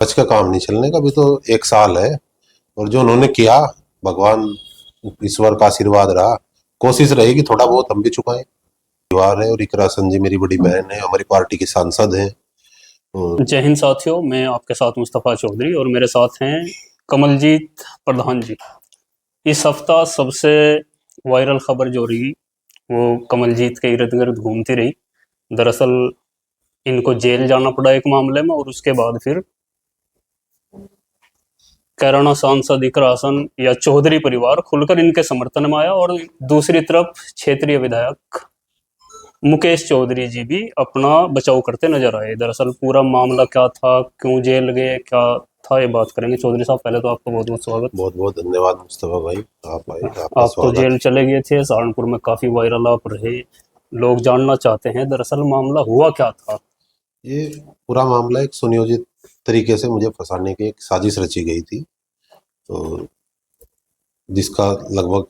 बच का काम नहीं चलने का। अभी तो 1 साल है और जो उन्होंने किया, भगवान ईश्वर का आशीर्वाद रहा। कोशिश रहेगी थोड़ा बहुत हम भी चुकाएं। परिवार है और इकरा सिंह जी मेरी बड़ी बहन है, हमारी पार्टी की सांसद हैं। और जय हिंद साथियों, मैं आपके साथ मुस्तफ़ा चौधरी और मेरे साथ हैं कमलजीत प्रधान जी। इस हफ्ता सबसे वायरल खबर जो रही वो कमलजीत के इर्द गिर्द घूमती रही। दरअसल इनको जेल जाना पड़ा एक मामले में, और उसके बाद फिर कैराना सांसद इकरा हसन या चौधरी परिवार खुलकर इनके समर्थन में आया, और दूसरी तरफ क्षेत्रीय विधायक मुकेश चौधरी जी भी अपना बचाव करते नजर आए। दरअसल पूरा मामला क्या था, क्यों जेल गए, क्या था, ये बात करेंगे। चौधरी साहब, पहले तो आपका बहुत बहुत स्वागत। बहुत बहुत धन्यवाद मुस्तफा भाई, आप आए, आपका आप तो स्वागत। जेल चले गए थे, सहारनपुर में काफी वायरल आप रहे। लोग जानना चाहते हैं दरअसल मामला हुआ क्या था। ये पूरा मामला एक सुनियोजित तरीके से मुझे फंसाने की एक साजिश रची गई थी, तो जिसका लगभग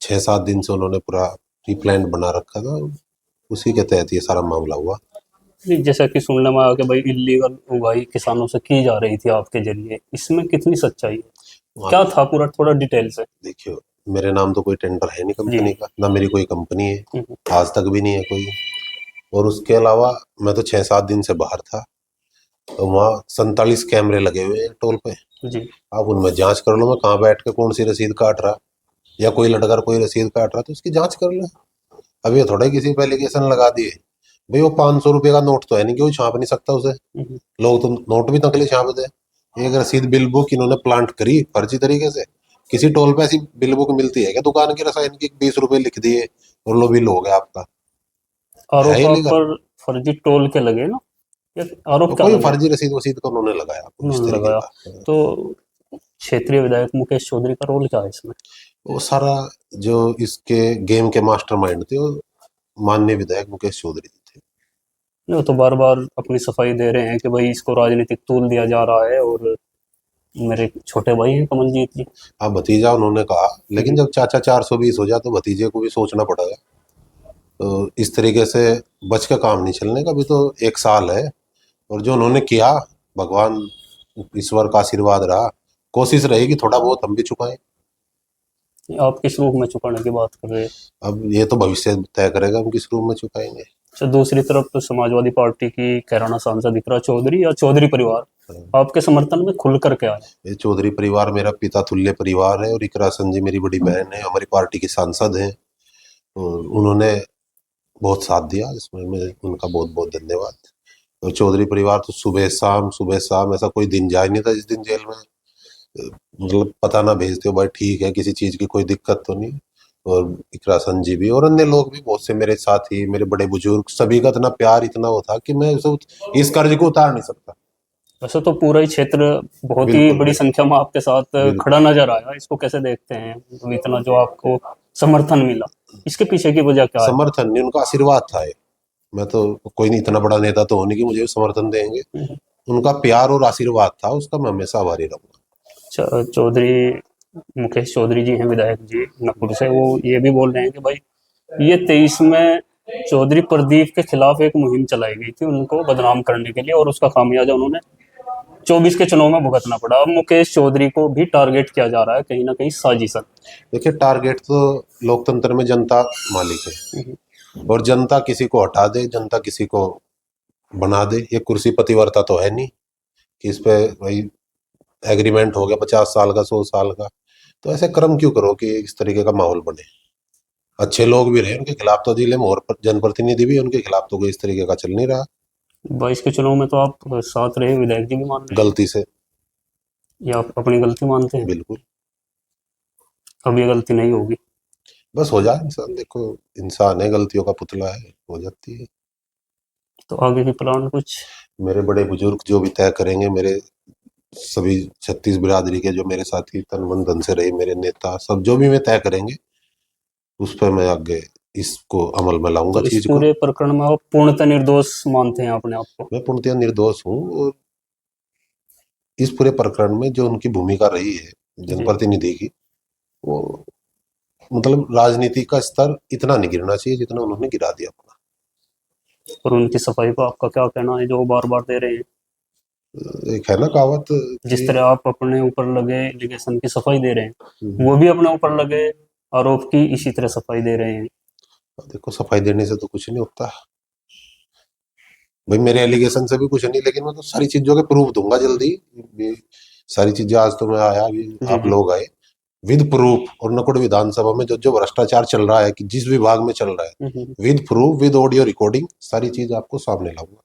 6-7 दिन से उन्होंने पूरा प्री प्लान बना रखा था। उसी के तहत ये सारा मामला हुआ। जैसा कि सुनने में आया कि भाई इलीगल उगाई किसानों से की जा रही थी आपके जरिए, इसमें कितनी सच्चाई है, वहाँ क्या था पूरा, थोड़ा डिटेल से। देखियो, मेरे नाम तो कोई टेंडर है नहीं जी। कंपनी का, ना मेरी कोई कंपनी है, हम्म, आज तक भी नहीं है कोई। और उसके अलावा मैं तो 6-7 दिन से बाहर था, तो वहाँ 47 कैमरे लगे हुए हैं टोल पे। जी। आप उनमें जांच कर लो, मैं कहाँ बैठ के कौन सी रसीद काट रहा, या कोई लड़का कोई रसीद काट रहा तो उसकी जांच कर लो। अब ये थोड़ा ही किसी पे एलिगेशन लगा दिए। भाई वो 500 रुपये का नोट तो है नहीं कि वो छाप नहीं सकता उसे। हम्म, लोग तो नोट भी नकली छाप दे। एक रसीद बिल बुक इन्होंने प्लांट करी फर्जी तरीके से। किसी टोल पे ऐसी बिल बुक मिलती है क्या दुकान की रसायन की, 20 रुपए लिख दिए और लो बिल हो गया आपका। है आरोप आप इलीगल। पर फर्जी टोल के लगे ना, या तो आरोप क्या कोई लगे फर्जी रसीद वसीद का उन्होंने लगाया आपको इस उन्होंने तरीके लगाया? का। तो क्षेत्रीय विधायक मुकेश चौधरी का रोल क्या है इसमें? वो सारा जो इसके गेम के मास्टरमाइंड थे, वो माननीय विधायक मुकेश चौधरी जी थे। वो तो बार बार अपनी सफाई दे रहे हैं कि भाई इसको राजनीतिक तूल दिया जा रहा है, और मेरे छोटे भाई हैं कमलजीत जी। हाँ, भतीजा उन्होंने कहा, लेकिन जब चाचा 420 हो जाए तो भतीजे को भी सोचना पड़ेगा। तो इस तरीके से बच का काम नहीं चलने का। अभी तो 1 साल है और जो उन्होंने किया, भगवान ईश्वर का आशीर्वाद रहा। कोशिश रहेगी थोड़ा बहुत हम भी चुकाएं। आप किस रूप में चुकाने की बात कर रहे हैं? अब ये तो भविष्य तय करेगा हम किस रूप में चुकाएंगे। अच्छा, दूसरी तरफ तो समाजवादी पार्टी की कैराना सांसद इकरा चौधरी या चौधरी परिवार आपके समर्थन में खुल कर के आया। ये चौधरी परिवार मेरा पिता तुल्य परिवार है और इकरा सिंह जी मेरी बड़ी बहन है, हमारी पार्टी की सांसद हैं। और उन्होंने बहुत साथ दिया, इसमें मैं उनका बहुत बहुत धन्यवाद। और चौधरी परिवार तो सुबह शाम ऐसा कोई दिन जाए नहीं था जिस दिन जेल में मतलब पता ना भेजते हो भाई ठीक है किसी चीज की कोई दिक्कत तो नहीं। और इकरा सिंह जी भी और अन्य लोग भी बहुत से मेरे साथी, मेरे बड़े बुजुर्ग, सभी का इतना प्यार इतना वो था कि मैं इस कर्ज को उतार नहीं सकता। वैसे तो पूरा ही क्षेत्र बहुत ही बिल्कुल बड़ी बिल्कुल संख्या में आपके साथ बिल्कुल। खड़ा नजर आया, इसको कैसे देखते हैं? इतना जो आपको समर्थन मिला, इसके पीछे की वजह क्या है? समर्थन नहीं, उनका आशीर्वाद था ये। मैं तो कोई नहीं इतना बड़ा नेता तो होने की मुझे समर्थन देंगे। उनका प्यार और आशीर्वाद था, उसका मैं हमेशा आभारी रहूंगा। चौधरी मुकेश चौधरी जी हैं विधायक जी नकुल से, वो ये भी बोल रहे हैं कि भाई ये 23 में चौधरी प्रदीप के खिलाफ एक मुहिम चलाई गई थी उनको बदनाम करने के लिए, और उसका खामियाजा उन्होंने 24 के चुनाव में भुगतना पड़ा। अब मुकेश चौधरी को भी टारगेट किया जा रहा है कहीं ना कहीं साजिशन। देखिए, टारगेट तो लोकतंत्र में जनता मालिक है और जनता किसी को हटा दे, जनता किसी को बना दे। ये कुर्सी पतिवर्ता तो है नहीं कि इस पे भाई एग्रीमेंट हो गया 50 साल का, 100 साल का। तो ऐसे कर्म क्यों करो कि इस तरीके का माहौल बने। अच्छे लोग भी रहे उनके खिलाफ तो जिले में, और जनप्रतिनिधि भी उनके खिलाफ तो कोई इस तरीके का चल नहीं रहा। 22 के चुनाव में तो आप साथ रहे, विधायक जी भी मान रहे हैं, गलती से। या आप अपनी गलती मानते हैं? बिल्कुल। अब ये गलती नहीं होगी? बस हो जाए इंसान, देखो इंसान है, गलतियों का पुतला है, हो जाती है। तो आगे की प्लान कुछ? मेरे बड़े बुजुर्ग जो भी तय करेंगे, मेरे सभी 36 बिरादरी के जो मेरे साथी तन मन धन से रहे, मेरे नेता सब जो भी मैं तय करेंगे उस पर मैं आगे इसको अमल में लाऊंगा तो इस चीज को। पूरे प्रकरण में आप पूर्णतः निर्दोष मानते हैं अपने आप को? मैं पूर्णतः निर्दोष हूँ और इस पूरे प्रकरण में जो उनकी भूमिका रही है जी। जनप्रतिनिधि की, वो मतलब राजनीति का स्तर इतना नहीं गिरना चाहिए जितना उन्होंने गिरा दिया अपना। और उनकी सफाई को आपका क्या कहना है जो वो बार बार दे रहे हैं? एक है ना कहावत जिस कि तरह आप अपने ऊपर लगे एलिगेशन की सफाई दे रहे हैं, हम्म, वो भी अपने ऊपर लगे आरोप की इसी तरह सफाई दे रहे हैं। देखो सफाई देने से तो कुछ नहीं होता। भाई मेरे एलिगेशन से भी कुछ नहीं, लेकिन मैं तो सारी चीजों के प्रूफ दूंगा जल्दी। ये सारी चीजें आज तो मैं आया, अभी जी आप जी। लोग आए विद प्रूफ, और नकुड़ विधानसभा में जो जो भ्रष्टाचार चल रहा है कि जिस विभाग में चल रहा है, hmm. With proof with audio recording सारी चीज आपको सामने लाऊंगा।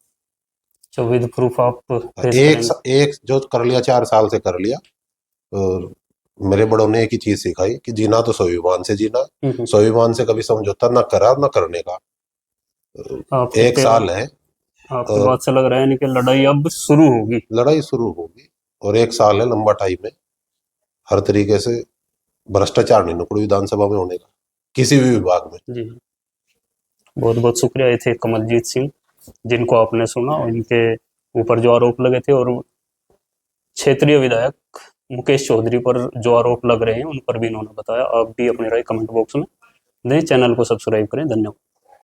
जो विद प्रूफ आप पेश एक करेंगे। एक जो कर लिया 4 साल से कर लिया। और मेरे बड़ों ने एक ही चीज सिखाई कि जीना तो स्वाभिमान से जीना, हम्म। स्वाभिमान से कभी समझौता ना करा ना करने का। आपके एक पे साल है आपकी और बात से लग रहा है यानी कि लड़ाई अब शुरू होगी। लड़ाई शुरू होगी, और एक साल है, लंबा टाइम है। हर तरीके से भ्रष्टाचार नहीं नुक्कड़ विधानसभा में होने का, किसी भी विभाग में। जी। बहुत बहुत शुक्रिया। ये थे कमलजीत सिंह, जिनको आपने सुना और इनके ऊपर जो आरोप लगे थे, और क्षेत्रीय विधायक मुकेश चौधरी पर जो आरोप लग रहे हैं उन पर भी इन्होंने बताया। आप भी अपनी राय कमेंट बॉक्स में दें, चैनल को सब्सक्राइब करें। धन्यवाद।